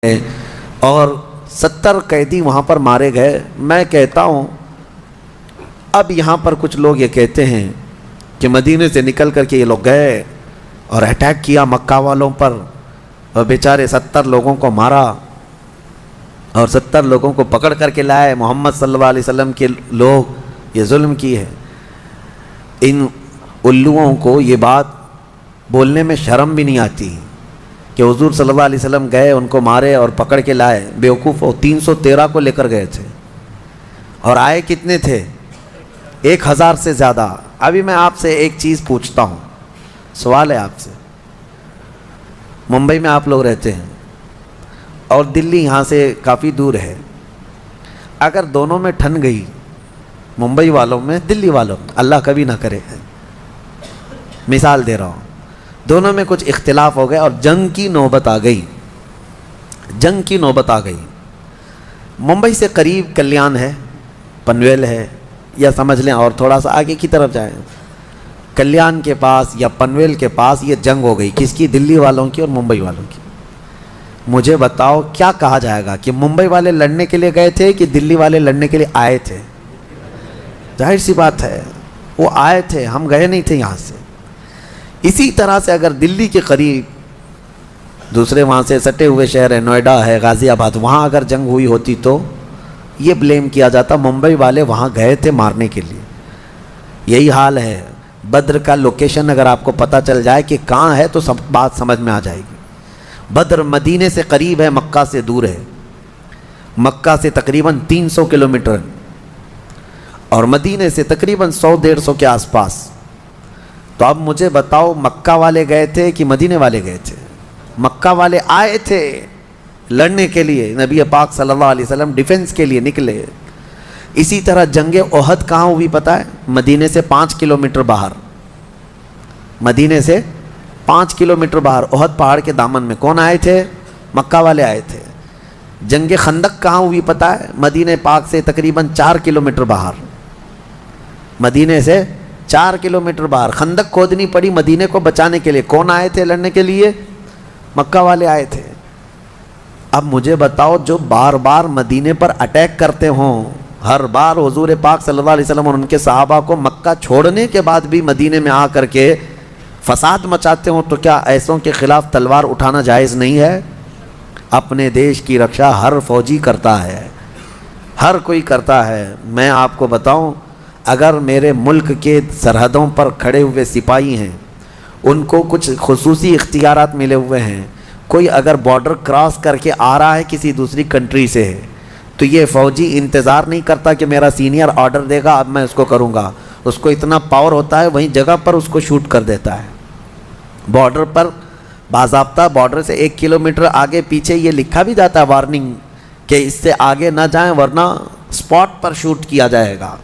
اور 70 قیدی وہاں پر مارے گئے۔ میں کہتا ہوں اب یہاں پر کچھ لوگ یہ کہتے ہیں کہ مدینے سے نکل کر کے یہ لوگ گئے اور اٹیک کیا مکہ والوں پر اور بیچارے 70 لوگوں کو مارا اور 70 لوگوں کو پکڑ کر کے لائے، محمد صلی اللہ علیہ وسلم کے لوگ یہ ظلم کی ہے۔ ان الوؤں کو یہ بات بولنے میں شرم بھی نہیں آتی کہ حضور صلی اللہ علیہ وسلم گئے، ان کو مارے اور پکڑ کے لائے۔ بیوقوف، 313 کو لے کر گئے تھے اور آئے کتنے تھے؟ 1000 سے زیادہ۔ ابھی میں آپ سے ایک چیز پوچھتا ہوں، سوال ہے آپ سے۔ ممبئی میں آپ لوگ رہتے ہیں اور دلی یہاں سے کافی دور ہے، اگر دونوں میں ٹھن گئی، ممبئی والوں میں دلی والوں میں، اللہ کبھی نہ کرے، مثال دے رہا ہوں، دونوں میں کچھ اختلاف ہو گئے اور جنگ کی نوبت آ گئی، جنگ کی نوبت آ گئی۔ ممبئی سے قریب کلیان ہے، پنویل ہے، یا سمجھ لیں اور تھوڑا سا آگے کی طرف جائیں، کلیان کے پاس یا پنویل کے پاس یہ جنگ ہو گئی، کس کی؟ دلی والوں کی اور ممبئی والوں کی۔ مجھے بتاؤ کیا کہا جائے گا کہ ممبئی والے لڑنے کے لیے گئے تھے کہ دلی والے لڑنے کے لیے آئے تھے؟ ظاہر سی بات ہے وہ آئے تھے، ہم گئے نہیں تھے یہاں سے۔ اسی طرح سے اگر دلی کے قریب دوسرے وہاں سے سٹے ہوئے شہر ہے، نوئیڈا ہے، غازی آباد، وہاں اگر جنگ ہوئی ہوتی تو یہ بلیم کیا جاتا ممبئی والے وہاں گئے تھے مارنے کے لیے۔ یہی حال ہے، بدر کا لوکیشن اگر آپ کو پتہ چل جائے کہ کہاں ہے تو سب بات سمجھ میں آ جائے گی۔ بدر مدینے سے قریب ہے، مکہ سے دور ہے، مکہ سے تقریباً 300 کلومیٹر اور مدینے سے تقریباً 100-150 کے آس پاس۔ تو اب مجھے بتاؤ مکہ والے گئے تھے کہ مدینے والے گئے تھے؟ مکہ والے آئے تھے لڑنے کے لیے، نبی پاک صلی اللہ علیہ وسلم ڈیفنس کے لیے نکلے۔ اسی طرح جنگ احد کہاں ہوئی پتہ ہے؟ مدینے سے 5 کلومیٹر باہر، مدینے سے 5 کلومیٹر باہر احد پہاڑ کے دامن میں۔ کون آئے تھے؟ مکہ والے آئے تھے۔ جنگ خندق کہاں ہوئی پتہ ہے؟ مدینے پاک سے تقریباً 4 کلومیٹر باہر، مدینے سے 4 کلومیٹر باہر خندق کھودنی پڑی مدینے کو بچانے کے لیے۔ کون آئے تھے لڑنے کے لیے؟ مکہ والے آئے تھے۔ اب مجھے بتاؤ جو بار بار مدینے پر اٹیک کرتے ہوں، ہر بار حضور پاک صلی اللہ علیہ وسلم اور ان کے صحابہ کو مکہ چھوڑنے کے بعد بھی مدینے میں آ کر کے فساد مچاتے ہوں، تو کیا ایسوں کے خلاف تلوار اٹھانا جائز نہیں ہے؟ اپنے دیش کی رکشا ہر فوجی کرتا ہے، ہر کوئی کرتا ہے۔ میں آپ کو بتاؤں، اگر میرے ملک کے سرحدوں پر کھڑے ہوئے سپاہی ہیں، ان کو کچھ خصوصی اختیارات ملے ہوئے ہیں، کوئی اگر بارڈر کراس کر کے آ رہا ہے کسی دوسری کنٹری سے، تو یہ فوجی انتظار نہیں کرتا کہ میرا سینئر آرڈر دے گا اب میں اس کو کروں گا۔ اس کو اتنا پاور ہوتا ہے وہیں جگہ پر اس کو شوٹ کر دیتا ہے۔ بارڈر پر باضابطہ بارڈر سے 1 کلومیٹر آگے پیچھے یہ لکھا بھی جاتا ہے وارننگ کہ اس سے آگے نہ جائیں ورنہ سپاٹ پر شوٹ کیا جائے گا۔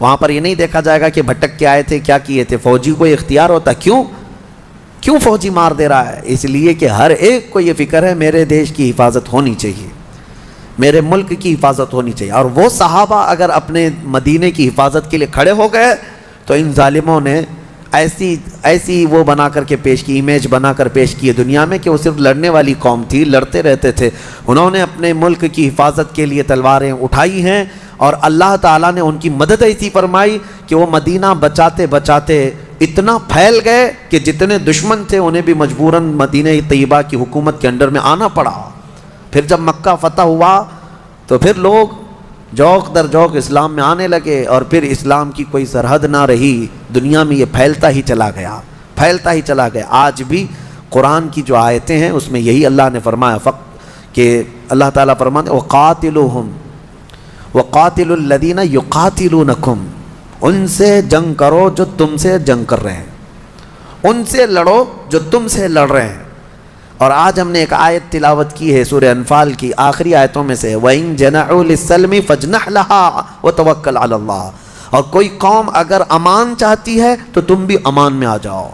وہاں پر یہ نہیں دیکھا جائے گا کہ بھٹک کے آئے تھے کیا کیے تھے، فوجی کو اختیار ہوتا ہے۔ کیوں فوجی مار دے رہا ہے؟ اس لیے کہ ہر ایک کو یہ فکر ہے میرے دیش کی حفاظت ہونی چاہیے، میرے ملک کی حفاظت ہونی چاہیے۔ اور وہ صحابہ اگر اپنے مدینے کی حفاظت کے لیے کھڑے ہو گئے تو ان ظالموں نے ایسی وہ بنا کر کے پیش کی، امیج بنا کر پیش کی ہے دنیا میں کہ وہ صرف لڑنے والی قوم تھی، لڑتے رہتے تھے۔ انہوں نے اپنے ملک کی حفاظت کے لیے تلواریں اٹھائی ہیں اور اللہ تعالیٰ نے ان کی مدد ایسی فرمائی کہ وہ مدینہ بچاتے بچاتے اتنا پھیل گئے کہ جتنے دشمن تھے انہیں بھی مجبوراً مدینہ طیبہ کی حکومت کے انڈر میں آنا پڑا۔ پھر جب مکہ فتح ہوا تو پھر لوگ جوق در جوق اسلام میں آنے لگے اور پھر اسلام کی کوئی سرحد نہ رہی، دنیا میں یہ پھیلتا ہی چلا گیا، پھیلتا ہی چلا گیا۔ آج بھی قرآن کی جو آیتیں ہیں اس میں یہی اللہ نے فرمایا کہ اللہ تعالیٰ فرماتے وَقَاتِلُوهُمْ وَقَاتِلُوا الَّذِينَ يُقَاتِلُونَكُمْ، ان سے جنگ کرو جو تم سے جنگ کر رہے ہیں، ان سے لڑو جو تم سے لڑ رہے ہیں۔ اور آج ہم نے ایک آیت تلاوت کی ہے سورہ انفال کی آخری آیتوں میں سے، وَإِن جَنَحُوا لِلسَّلْمِ فَاجْنَحْ لَهَا وَتَوَكَّلْ عَلَى اللَّهِ، اور کوئی قوم اگر امان چاہتی ہے تو تم بھی امان میں آ جاؤ،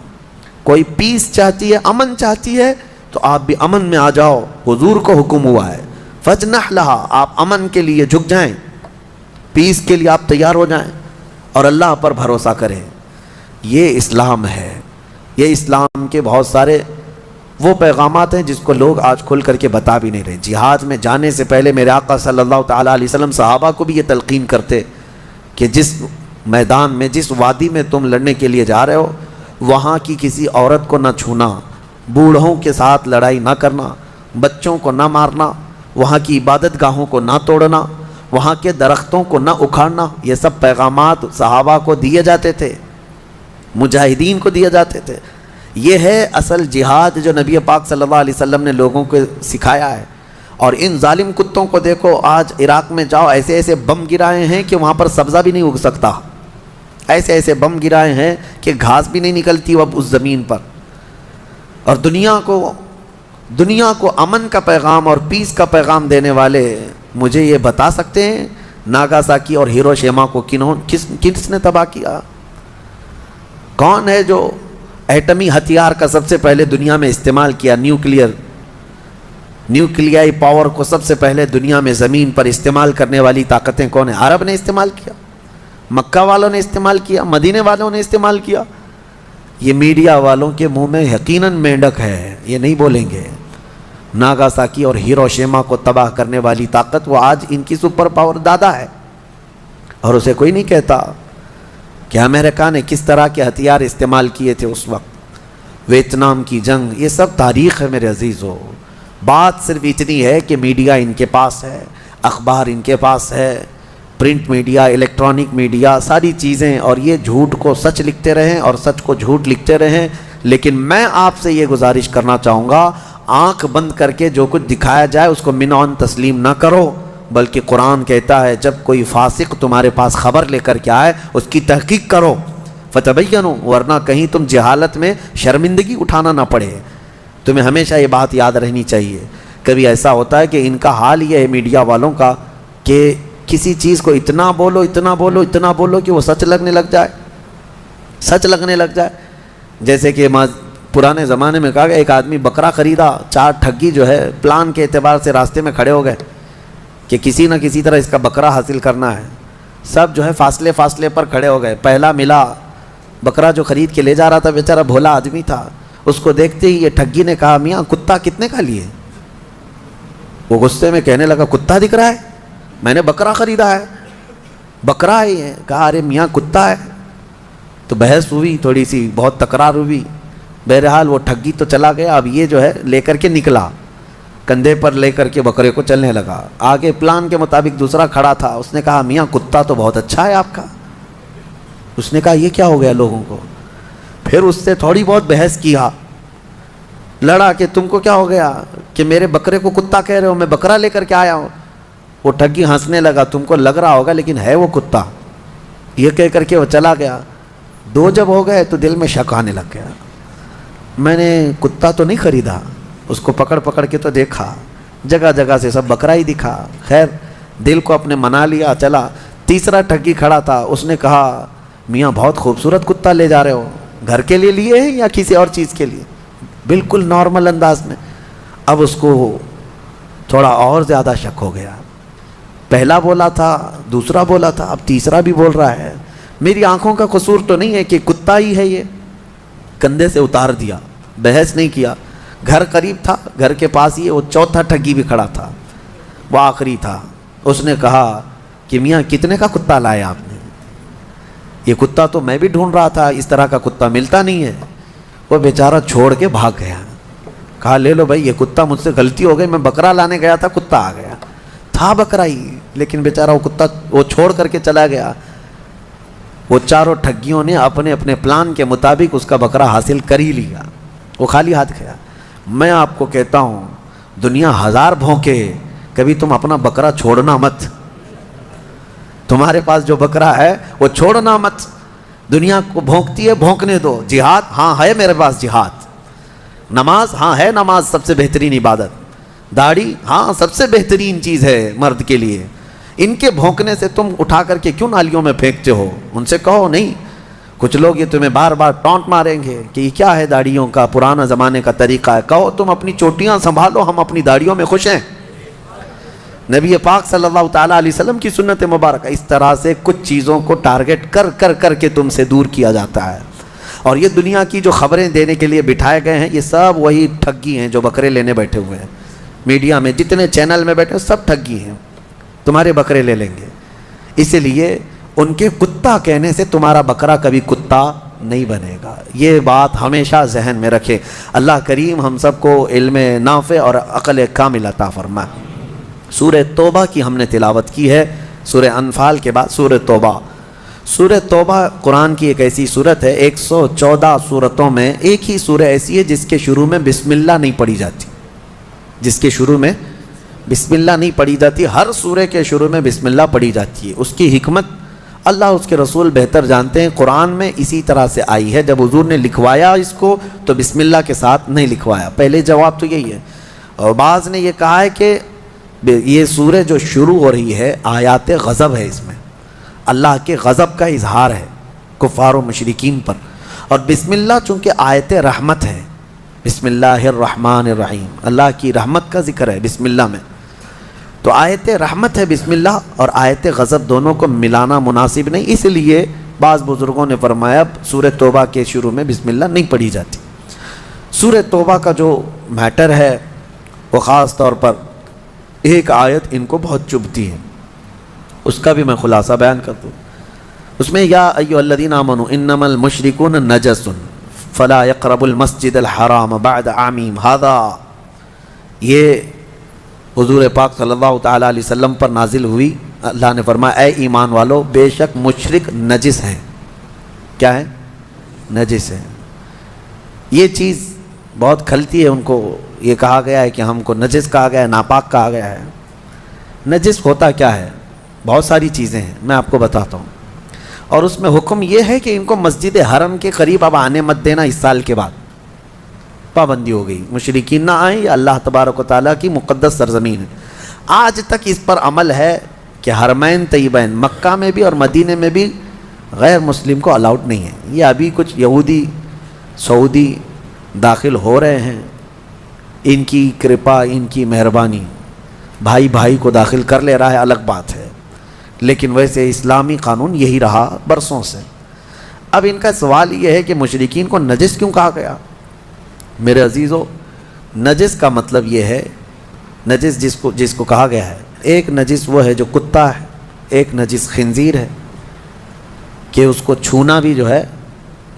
کوئی پیس چاہتی ہے، امن چاہتی ہے تو آپ بھی امن میں آ جاؤ۔ حضور کو حکم ہوا ہے فَاجْنَحْ لَهَا، آپ امن کے لیے جھک جائیں، پیس کے لیے آپ تیار ہو جائیں اور اللہ پر بھروسہ کریں۔ یہ اسلام ہے، یہ اسلام کے بہت سارے وہ پیغامات ہیں جس کو لوگ آج کھل کر کے بتا بھی نہیں رہے۔ جہاد میں جانے سے پہلے میرے آقا صلی اللہ تعالیٰ علیہ وسلم صحابہ کو بھی یہ تلقین کرتے کہ جس میدان میں، جس وادی میں تم لڑنے کے لیے جا رہے ہو، وہاں کی کسی عورت کو نہ چھونا، بوڑھوں کے ساتھ لڑائی نہ کرنا، بچوں کو نہ مارنا، وہاں کی عبادت گاہوں کو نہ توڑنا، وہاں کے درختوں کو نہ اکھاڑنا۔ یہ سب پیغامات صحابہ کو دیے جاتے تھے، مجاہدین کو دیے جاتے تھے۔ یہ ہے اصل جہاد جو نبی پاک صلی اللہ علیہ وسلم نے لوگوں کو سکھایا ہے۔ اور ان ظالم کتوں کو دیکھو، آج عراق میں جاؤ، ایسے ایسے بم گرائے ہیں کہ وہاں پر سبزہ بھی نہیں اگ سکتا، ایسے ایسے بم گرائے ہیں کہ گھاس بھی نہیں نکلتی اب اس زمین پر۔ اور دنیا کو امن کا پیغام اور پیس کا پیغام دینے والے مجھے یہ بتا سکتے ہیں ناگاساکی اور ہیروشیما کو کس نے تباہ کیا؟ کون ہے جو ایٹمی ہتھیار کا سب سے پہلے دنیا میں استعمال کیا؟ نیوکلیائی پاور کو سب سے پہلے دنیا میں زمین پر استعمال کرنے والی طاقتیں کون ہیں؟ عرب نے استعمال کیا، مکہ والوں نے استعمال کیا، مدینے والوں نے استعمال کیا۔ یہ میڈیا والوں کے منہ میں یقیناً مینڈک ہے، یہ نہیں بولیں گے۔ ناگاساکی اور ہیروشیما کو تباہ کرنے والی طاقت وہ آج ان کی سپر پاور دادا ہے، اور اسے کوئی نہیں کہتا کہ امریکہ نے کس طرح کے ہتھیار استعمال کیے تھے اس وقت۔ ویتنام کی جنگ، یہ سب تاریخ ہے میرے عزیزو۔ بات صرف اتنی ہے کہ میڈیا ان کے پاس ہے، اخبار ان کے پاس ہے، پرنٹ میڈیا، الیکٹرانک میڈیا، ساری چیزیں، اور یہ جھوٹ کو سچ لکھتے رہیں اور سچ کو جھوٹ لکھتے رہیں۔ لیکن میں آپ سے یہ گزارش کرنا چاہوں گا، آنکھ بند کر کے جو کچھ دکھایا جائے اس کو منعن تسلیم نہ کرو، بلکہ قرآن کہتا ہے جب کوئی فاسق تمہارے پاس خبر لے کر کے آئے اس کی تحقیق کرو، فتبینوا، ورنہ کہیں تم جہالت میں شرمندگی اٹھانا نہ پڑے۔ تمہیں ہمیشہ یہ بات یاد رہنی چاہیے۔ کبھی ایسا ہوتا ہے کہ ان کا حال یہ ہے میڈیا والوں کا کہ کسی چیز کو اتنا بولو اتنا بولو اتنا بولو کہ وہ سچ لگنے لگ جائے۔ جیسے کہ پرانے زمانے میں کہا گیا ایک آدمی بکرا خریدا، 4 ٹھگی جو ہے پلان کے اعتبار سے راستے میں کھڑے ہو گئے کہ کسی نہ کسی طرح اس کا بکرا حاصل کرنا ہے۔ سب جو ہے فاصلے پر کھڑے ہو گئے۔ پہلا ملا، بکرا جو خرید کے لے جا رہا تھا بیچارہ بھولا آدمی تھا، اس کو دیکھتے ہی یہ ٹھگی نے کہا میاں کتا کتنے کا لیے؟ وہ غصے میں کہنے لگا کتا دکھ رہا ہے، میں نے بکرا خریدا ہے، بکرا ہی ہے۔ کہا ارے میاں کتا ہے۔ تو بحث ہوئی تھوڑی سی، بہت تکرار ہوئی، بہرحال وہ ٹھگی تو چلا گیا۔ اب یہ جو ہے لے کر کے نکلا، کندھے پر لے کر کے بکرے کو چلنے لگا۔ آگے پلان کے مطابق دوسرا کھڑا تھا، اس نے کہا میاں کتا تو بہت اچھا ہے آپ کا۔ اس نے کہا یہ کیا ہو گیا لوگوں کو؟ پھر اس سے تھوڑی بہت بحث کیا، لڑا کہ تم کو کیا ہو گیا کہ میرے بکرے کو کتا کہہ رہے ہو، میں بکرا لے کر کے آیا ہوں۔ وہ ٹھگی ہنسنے لگا، تم کو لگ رہا ہوگا لیکن ہے وہ کتا، یہ کہہ کر کے وہ چلا گیا۔ 2 جب ہو گئے تو دل میں شک آنے لگ گیا، میں نے کتا تو نہیں خریدا، اس کو پکڑ کے تو دیکھا، جگہ جگہ سے سب بکرا ہی دکھا۔ خیر دل کو اپنے منا لیا، چلا۔ تیسرا ٹھگی کھڑا تھا، اس نے کہا میاں بہت خوبصورت کتا لے جا رہے ہو، گھر کے لیے لیے ہیں یا کسی اور چیز کے لیے؟ بالکل نارمل انداز میں۔ اب اس کو تھوڑا اور زیادہ شک ہو گیا، پہلا بولا تھا، دوسرا بولا تھا، اب تیسرا بھی بول رہا ہے، میری آنکھوں کا قصور تو نہیں ہے کہ کتا ہی ہے یہ؟ کندھے سے اتار دیا، بحث نہیں کیا۔ گھر قریب تھا، گھر کے پاس ہی وہ چوتھا ٹھگی بھی کھڑا تھا، وہ آخری تھا۔ اس نے کہا کہ میاں کتنے کا کتا لایا آپ نے؟ یہ کتا تو میں بھی ڈھونڈ رہا تھا، اس طرح کا کتا ملتا نہیں ہے۔ وہ بیچارہ چھوڑ کے بھاگ گیا، کہا لے لو بھائی، یہ کتا مجھ سے غلطی ہو گئی، میں بکرا لانے گیا تھا، کتا آ گیا، تھا بکرا ہی، لیکن بیچارہ وہ کتا وہ چھوڑ کر کے چلا گیا۔ وہ چاروں ٹھگیوں نے اپنے اپنے پلان کے مطابق اس کا بکرا حاصل کر ہی لیا، وہ خالی ہاتھ گیا۔ میں آپ کو کہتا ہوں دنیا 1000 بھونکے، کبھی تم اپنا بکرا چھوڑنا مت۔ تمہارے پاس جو بکرا ہے وہ چھوڑنا مت۔ دنیا کو بھونکتی ہے، بھونکنے دو۔ جہاد، ہاں ہے میرے پاس جہاد۔ نماز، ہاں ہے نماز سب سے بہترین عبادت۔ داڑھی، ہاں سب سے بہترین چیز ہے مرد کے لیے۔ ان کے بھونکنے سے تم اٹھا کر کے کیوں نالیوں میں پھینکتے ہو؟ ان سے کہو نہیں۔ کچھ لوگ یہ تمہیں بار بار ٹونٹ ماریں گے کہ یہ کیا ہے داڑھیوں کا، پرانا زمانے کا طریقہ ہے۔ کہو تم اپنی چوٹیاں سنبھالو، ہم اپنی داڑھیوں میں خوش ہیں۔ نبی پاک صلی اللہ تعالیٰ علیہ وسلم کی سنت مبارکہ، اس طرح سے کچھ چیزوں کو ٹارگٹ کر کے تم سے دور کیا جاتا ہے۔ اور یہ دنیا کی جو خبریں دینے کے لیے بٹھائے گئے ہیں یہ سب وہی ٹھگی ہیں جو بکرے لینے بیٹھے ہوئے ہیں میڈیا میں، جتنے چینل میں بیٹھے ہیں سب ٹھگی ہیں، تمہارے بکرے لے لیں گے۔ اسی لیے ان کے کتا کہنے سے تمہارا بکرا کبھی کتا نہیں بنے گا، یہ بات ہمیشہ ذہن میں رکھے۔ اللہ کریم ہم سب کو علم نافع اور عقل کامل عطا فرمائے۔ سورہ توبہ کی ہم نے تلاوت کی ہے، سورہ انفال کے بعد سورہ توبہ۔ سورہ توبہ قرآن کی ایک ایسی سورت ہے، 114 سورتوں میں ایک ہی سورہ ایسی ہے جس کے شروع میں بسم اللہ نہیں پڑھی جاتی، جس کے شروع میں بسم اللہ نہیں پڑھی جاتی۔ ہر سورہ کے شروع میں بسم اللہ پڑھی جاتی ہے۔ اس کی حکمت اللہ اس کے رسول بہتر جانتے ہیں۔ قرآن میں اسی طرح سے آئی ہے، جب حضور نے لکھوایا اس کو تو بسم اللہ کے ساتھ نہیں لکھوایا، پہلے جواب تو یہی ہے۔ اور بعض نے یہ کہا ہے کہ یہ سورہ جو شروع ہو رہی ہے آیات غضب ہے، اس میں اللہ کے غضب کا اظہار ہے کفار و مشرکین پر، اور بسم اللہ چونکہ آیت رحمت ہے، بسم اللہ الرحمن الرحیم، اللہ کی رحمت کا ذکر ہے بسم اللہ میں، تو آیت رحمت ہے بسم اللہ اور آیت غضب دونوں کو ملانا مناسب نہیں، اس لیے بعض بزرگوں نے فرمایا سورہ توبہ کے شروع میں بسم اللہ نہیں پڑھی جاتی۔ سورہ توبہ کا جو میٹر ہے وہ خاص طور پر ایک آیت ان کو بہت چبھتی ہے، اس کا بھی میں خلاصہ بیان کر دوں۔ اس میں یا ایھا الذین آمنوا انما المشرکون نجس فلا یقربوا المسجد الحرام بعد عامہم ھذا، یہ حضور پاک صلی اللہ تعالیٰ علیہ وسلم پر نازل ہوئی۔ اللہ نے فرمایا اے ایمان والو، بے شک مشرک نجس ہیں۔ کیا ہے؟ نجس ہیں۔ یہ چیز بہت کھلتی ہے ان کو، یہ کہا گیا ہے کہ ہم کو نجس کہا گیا ہے، ناپاک کہا گیا ہے۔ نجس ہوتا کیا ہے؟ بہت ساری چیزیں ہیں، میں آپ کو بتاتا ہوں، اور اس میں حکم یہ ہے کہ ان کو مسجد حرم کے قریب اب آنے مت دینا، اس سال کے بعد پابندی ہو گئی، مشرکین نہ آئیں، یہ اللہ تبارک و تعالیٰ کی مقدس سرزمین ہے۔ آج تک اس پر عمل ہے کہ حرمین طیبین مکہ میں بھی اور مدینے میں بھی غیر مسلم کو الاؤڈ نہیں ہے۔ یہ ابھی کچھ یہودی سعودی داخل ہو رہے ہیں، ان کی کرپا، ان کی مہربانی، بھائی بھائی کو داخل کر لے رہا ہے، الگ بات ہے، لیکن ویسے اسلامی قانون یہی رہا برسوں سے۔ اب ان کا سوال یہ ہے کہ مشرکین کو نجس کیوں کہا گیا؟ میرے عزیزو، نجس کا مطلب یہ ہے، نجس جس کو کہا گیا ہے، ایک نجس وہ ہے جو کتا ہے، ایک نجس خنزیر ہے کہ اس کو چھونا بھی جو ہے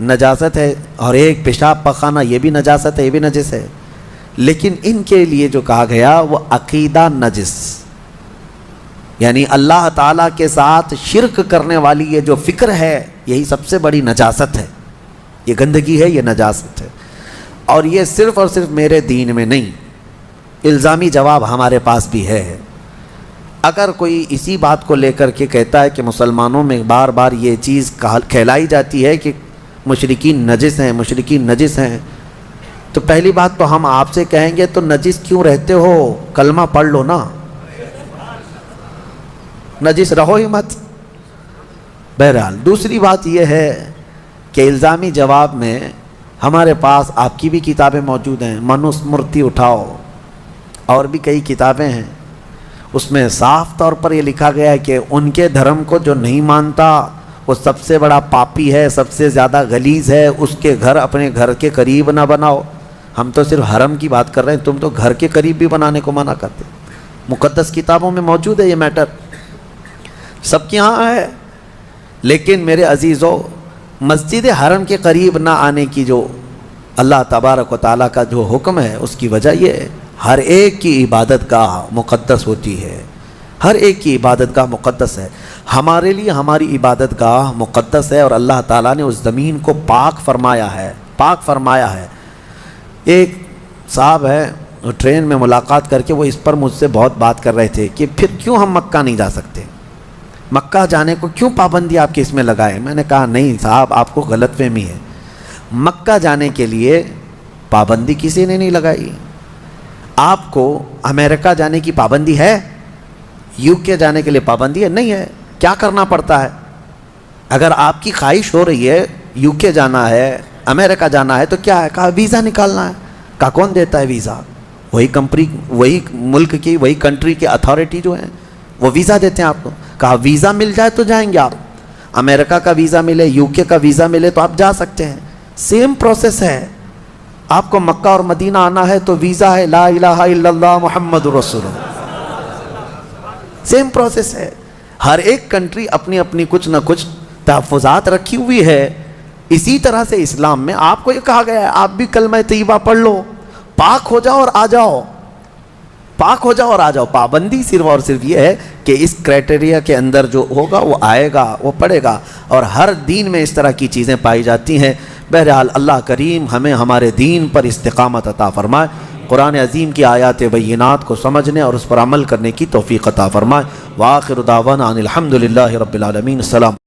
نجاست ہے، اور ایک پیشاب پخانا یہ بھی نجاست ہے، یہ بھی نجس ہے۔ لیکن ان کے لیے جو کہا گیا وہ عقیدہ نجس، یعنی اللہ تعالیٰ کے ساتھ شرک کرنے والی یہ جو فکر ہے یہی سب سے بڑی نجاست ہے، یہ گندگی ہے، یہ نجاست ہے۔ اور یہ صرف اور صرف میرے دین میں نہیں، الزامی جواب ہمارے پاس بھی ہے۔ اگر کوئی اسی بات کو لے کر کے کہتا ہے کہ مسلمانوں میں بار بار یہ چیز کہلائی جاتی ہے کہ مشرکین نجس ہیں، مشرکین نجس ہیں، تو پہلی بات تو ہم آپ سے کہیں گے تو نجس کیوں رہتے ہو؟ کلمہ پڑھ لو نا، نجس رہو ہی مت۔ بہرحال دوسری بات یہ ہے کہ الزامی جواب میں ہمارے پاس آپ کی بھی کتابیں موجود ہیں، منوسمرتی اٹھاؤ، اور بھی کئی کتابیں ہیں، اس میں صاف طور پر یہ لکھا گیا ہے کہ ان کے دھرم کو جو نہیں مانتا وہ سب سے بڑا پاپی ہے، سب سے زیادہ غلیظ ہے، اس کے گھر اپنے گھر کے قریب نہ بناؤ۔ ہم تو صرف حرم کی بات کر رہے ہیں، تم تو گھر کے قریب بھی بنانے کو منع کرتے۔ مقدس کتابوں میں موجود ہے یہ میٹر، سب کے ہاں ہے۔ لیکن میرے عزیزو، مسجد حرم کے قریب نہ آنے کی جو اللہ تبارک و تعالیٰ کا جو حکم ہے، اس کی وجہ یہ ہے ہر ایک کی عبادت گاہ مقدس ہوتی ہے، ہر ایک کی عبادت گاہ مقدس ہے۔ ہمارے لیے ہماری عبادت گاہ مقدس ہے، اور اللہ تعالیٰ نے اس زمین کو پاک فرمایا ہے، پاک فرمایا ہے۔ ایک صاحب ہے، ٹرین میں ملاقات کر کے وہ اس پر مجھ سے بہت بات کر رہے تھے کہ پھر کیوں ہم مکہ نہیں جا سکتے، مکہ جانے کو کیوں پابندی آپ کے اس میں لگائے؟ میں نے کہا نہیں صاحب، آپ کو غلط فہمی ہے، مکہ جانے کے لیے پابندی کسی نے نہیں لگائی۔ آپ کو امریکہ جانے کی پابندی ہے؟ یو کے جانے کے لیے پابندی ہے؟ نہیں ہے۔ کیا کرنا پڑتا ہے؟ اگر آپ کی خواہش ہو رہی ہے یو کے جانا ہے، امریکہ جانا ہے، تو کیا ہے؟ کہا ویزا نکالنا ہے۔ کہا کون دیتا ہے ویزا؟ وہی کمپنی، وہی ملک کی، وہی کنٹری کے اتھارٹی جو ہیں وہ ویزا دیتے ہیں آپ کو۔ کہا ویزا مل جائے تو جائیں گے آپ، امریکہ کا ویزا ملے، یو کے کا ویزا ملے تو آپ جا سکتے ہیں۔ سیم پروسیس ہے. آپ کو مکہ اور مدینہ آنا ہے تو ویزا ہے لا الہ الا اللہ محمد رسول اللہ. سیم پروسیس ہے. ہر ایک کنٹری اپنی اپنی کچھ نہ کچھ تحفظات رکھی ہوئی ہے. اسی طرح سے اسلام میں آپ کو یہ کہا گیا ہے آپ بھی کلمہ طیبہ پڑھ لو, پاک ہو جاؤ اور آ جاؤ, پاک ہو جاؤ اور آ جاؤ. پابندی صرف اور صرف یہ ہے کہ اس کرائٹیریا کے اندر جو ہوگا وہ آئے گا, وہ پڑھے گا. اور ہر دین میں اس طرح کی چیزیں پائی جاتی ہیں. بہرحال اللہ کریم ہمیں ہمارے دین پر استقامت عطا فرمائے, قرآن عظیم کی آیات بینات کو سمجھنے اور اس پر عمل کرنے کی توفیق عطا فرمائے. وآخر دعوانا ان الحمد للہ رب العالمین. السلام.